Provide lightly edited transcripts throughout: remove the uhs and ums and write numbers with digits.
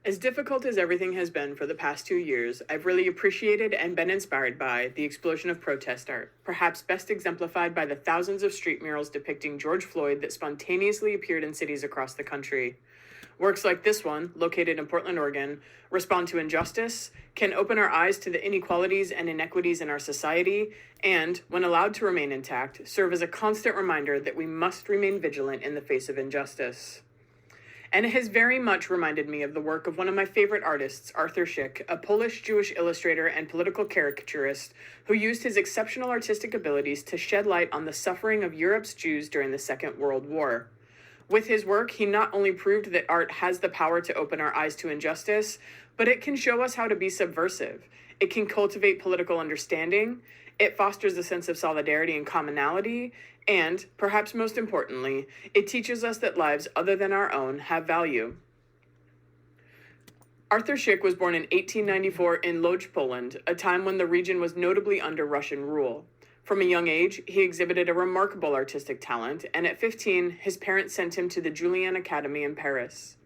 As difficult as everything has been for the past 2 years, I've really appreciated and been inspired by the explosion of protest art, perhaps best exemplified by the thousands of street murals depicting George Floyd that spontaneously appeared in cities across the country. Works like this one, located in Portland, Oregon, respond to injustice, can open our eyes to the inequalities and inequities in our society, and, when allowed to remain intact, serve as a constant reminder that we must remain vigilant in the face of injustice. And it has very much reminded me of the work of one of my favorite artists, Arthur Szyk, a Polish Jewish illustrator and political caricaturist who used his exceptional artistic abilities to shed light on the suffering of Europe's Jews during the Second World War. With his work, he not only proved that art has the power to open our eyes to injustice, but it can show us how to be subversive. It can cultivate political understanding. It fosters a sense of solidarity and commonality. And, perhaps most importantly, it teaches us that lives other than our own have value. Arthur Szyk was born in 1894 in Lodz, Poland, a time when the region was notably under Russian rule. From a young age, he exhibited a remarkable artistic talent, and at 15, his parents sent him to the Julian Academy in Paris.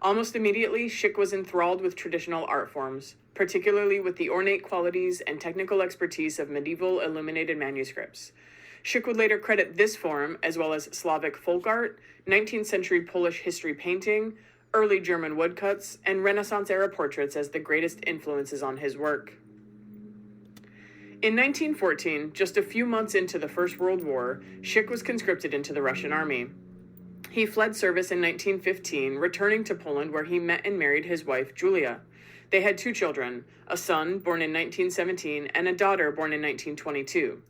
Almost immediately, Szyk was enthralled with traditional art forms, particularly with the ornate qualities and technical expertise of medieval illuminated manuscripts. Szyk would later credit this form, as well as Slavic folk art, 19th century Polish history painting, early German woodcuts, and Renaissance-era portraits as the greatest influences on his work. In 1914, just a few months into the First World War, Szyk was conscripted into the Russian army. He fled service in 1915, returning to Poland where he met and married his wife, Julia. They had 2 children, a son born in 1917 and a daughter born in 1922.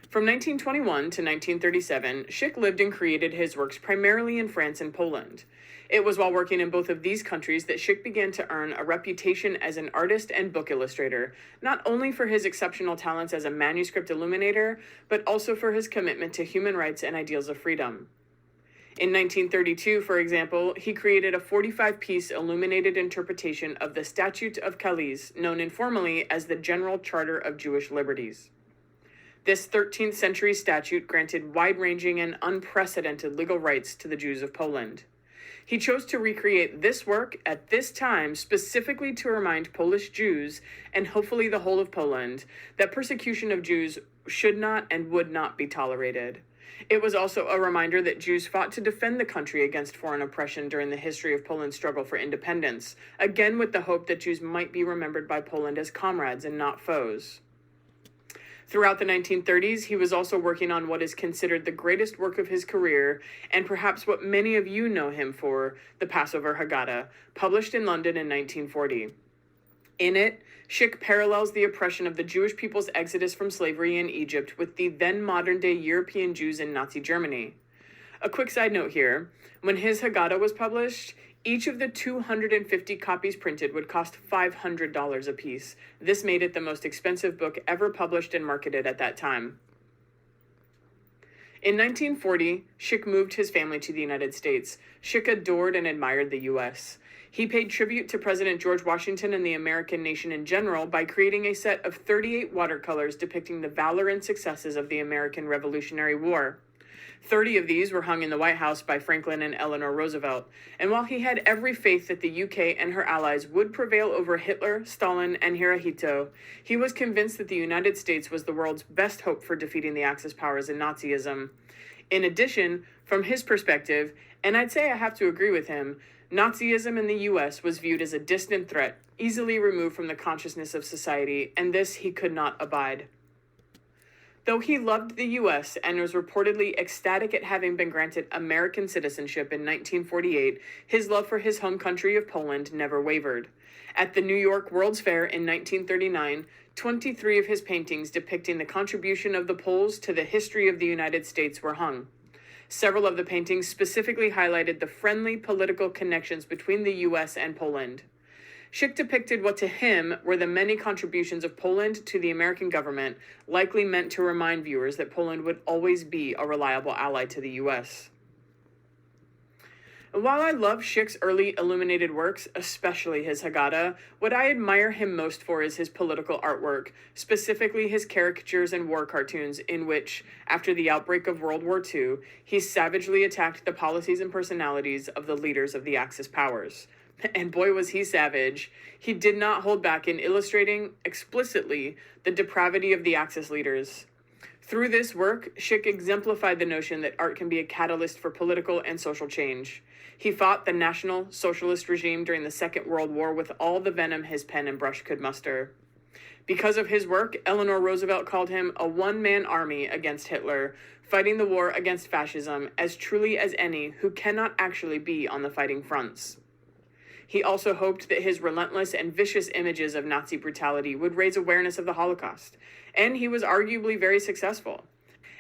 From 1921 to 1937, Szyk lived and created his works primarily in France and Poland. It was while working in both of these countries that Szyk began to earn a reputation as an artist and book illustrator, not only for his exceptional talents as a manuscript illuminator, but also for his commitment to human rights and ideals of freedom. In 1932, for example, he created a 45-piece illuminated interpretation of the Statute of Calais, known informally as the General Charter of Jewish Liberties. This 13th century statute granted wide-ranging and unprecedented legal rights to the Jews of Poland. He chose to recreate this work at this time specifically to remind Polish Jews, and hopefully the whole of Poland, that persecution of Jews should not and would not be tolerated. It was also a reminder that Jews fought to defend the country against foreign oppression during the history of Poland's struggle for independence, again with the hope that Jews might be remembered by Poland as comrades and not foes. Throughout the 1930s, he was also working on what is considered the greatest work of his career, and perhaps what many of you know him for, the Passover Haggadah, published in London in 1940. In it, Szyk parallels the oppression of the Jewish people's exodus from slavery in Egypt with the then modern-day European Jews in Nazi Germany. A quick side note here, when his Haggadah was published, each of the 250 copies printed would cost $500 apiece. This made it the most expensive book ever published and marketed at that time. In 1940, Szyk moved his family to the United States. Szyk adored and admired the U.S. He paid tribute to President George Washington and the American nation in general by creating a set of 38 watercolors depicting the valor and successes of the American Revolutionary War. 30 of these were hung in the White House by Franklin and Eleanor Roosevelt, and while he had every faith that the UK and her allies would prevail over Hitler, Stalin, and Hirohito, he was convinced that the United States was the world's best hope for defeating the Axis powers and Nazism. In addition, from his perspective, and I'd say I have to agree with him, Nazism in the US was viewed as a distant threat, easily removed from the consciousness of society, and this he could not abide. Though he loved the U.S. and was reportedly ecstatic at having been granted American citizenship in 1948, his love for his home country of Poland never wavered. At the New York World's Fair in 1939, 23 of his paintings depicting the contribution of the Poles to the history of the United States were hung. Several of the paintings specifically highlighted the friendly political connections between the U.S. and Poland. Szyk depicted what to him were the many contributions of Poland to the American government, likely meant to remind viewers that Poland would always be a reliable ally to the U.S. While I love Szyk's early illuminated works, especially his Haggadah, what I admire him most for is his political artwork, specifically his caricatures and war cartoons in which, after the outbreak of World War II, he savagely attacked the policies and personalities of the leaders of the Axis powers. And boy was he savage. He did not hold back in illustrating explicitly the depravity of the Axis leaders. Through this work, Szyk exemplified the notion that art can be a catalyst for political and social change. He fought the National Socialist regime during the Second World War with all the venom his pen and brush could muster. Because of his work, Eleanor Roosevelt called him a one-man army against Hitler, fighting the war against fascism as truly as any who cannot actually be on the fighting fronts. He also hoped that his relentless and vicious images of Nazi brutality would raise awareness of the Holocaust, and he was arguably very successful.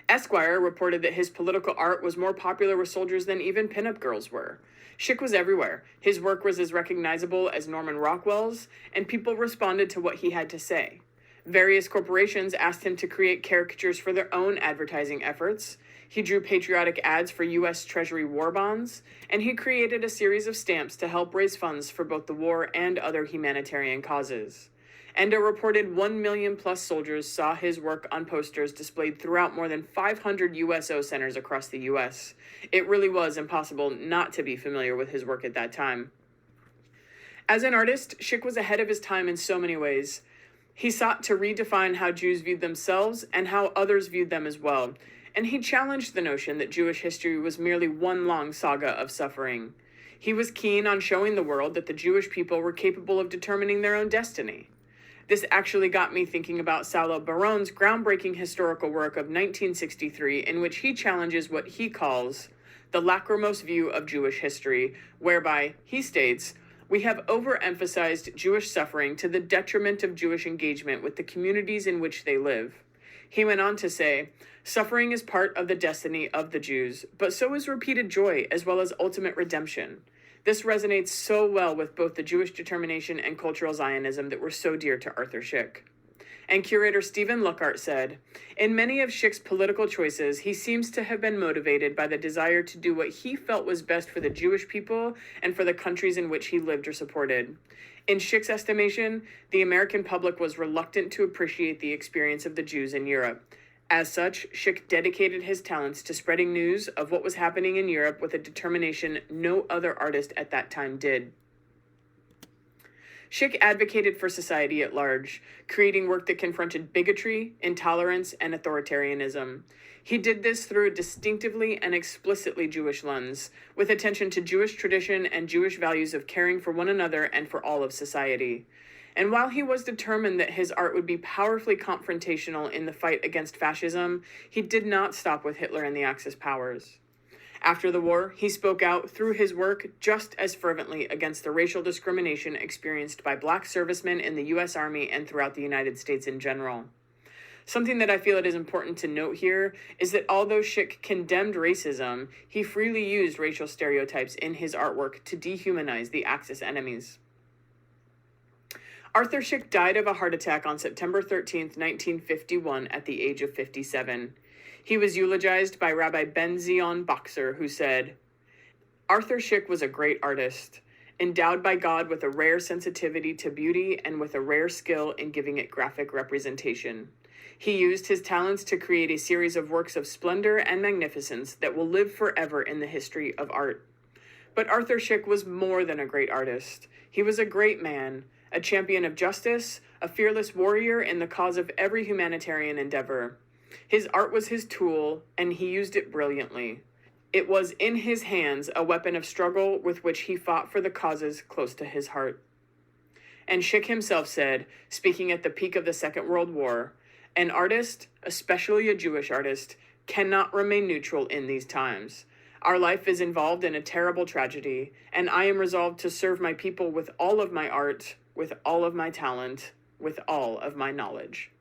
Esquire reported that his political art was more popular with soldiers than even pinup girls were. Szyk was everywhere. His work was as recognizable as Norman Rockwell's, and people responded to what he had to say. Various corporations asked him to create caricatures for their own advertising efforts. He drew patriotic ads for U.S. Treasury war bonds, and he created a series of stamps to help raise funds for both the war and other humanitarian causes. And a reported 1 million plus soldiers saw his work on posters displayed throughout more than 500 USO centers across the U.S. It really was impossible not to be familiar with his work at that time. As an artist, Szyk was ahead of his time in so many ways. He sought to redefine how Jews viewed themselves and how others viewed them as well, and he challenged the notion that Jewish history was merely one long saga of suffering. He was keen on showing the world that the Jewish people were capable of determining their own destiny. This actually got me thinking about Salo Baron's groundbreaking historical work of 1963, in which he challenges what he calls the lachrymose view of Jewish history, whereby, he states, we have overemphasized Jewish suffering to the detriment of Jewish engagement with the communities in which they live. He went on to say, suffering is part of the destiny of the Jews, but so is repeated joy as well as ultimate redemption. This resonates so well with both the Jewish determination and cultural Zionism that were so dear to Arthur Szyk. And curator Stephen Luckart said, in many of Szyk's political choices, he seems to have been motivated by the desire to do what he felt was best for the Jewish people and for the countries in which he lived or supported. In Szyk's estimation, the American public was reluctant to appreciate the experience of the Jews in Europe. As such, Szyk dedicated his talents to spreading news of what was happening in Europe with a determination no other artist at that time did. Szyk advocated for society at large, creating work that confronted bigotry, intolerance, and authoritarianism. He did this through a distinctively and explicitly Jewish lens, with attention to Jewish tradition and Jewish values of caring for one another and for all of society. And while he was determined that his art would be powerfully confrontational in the fight against fascism, he did not stop with Hitler and the Axis powers. After the war, he spoke out through his work just as fervently against the racial discrimination experienced by black servicemen in the U.S. Army and throughout the United States in general. Something that I feel it is important to note here is that although Szyk condemned racism, he freely used racial stereotypes in his artwork to dehumanize the Axis enemies. Arthur Szyk died of a heart attack on September 13, 1951, at the age of 57. He was eulogized by Rabbi Ben Zion Boxer, who said, Arthur Szyk was a great artist, endowed by God with a rare sensitivity to beauty and with a rare skill in giving it graphic representation. He used his talents to create a series of works of splendor and magnificence that will live forever in the history of art. But Arthur Szyk was more than a great artist. He was a great man, a champion of justice, a fearless warrior in the cause of every humanitarian endeavor. His art was his tool, and he used it brilliantly. It was in his hands a weapon of struggle with which he fought for the causes close to his heart. And Szyk himself said, speaking at the peak of the Second World War, an artist, especially a Jewish artist, cannot remain neutral in these times. Our life is involved in a terrible tragedy, and I am resolved to serve my people with all of my art, with all of my talent, with all of my knowledge.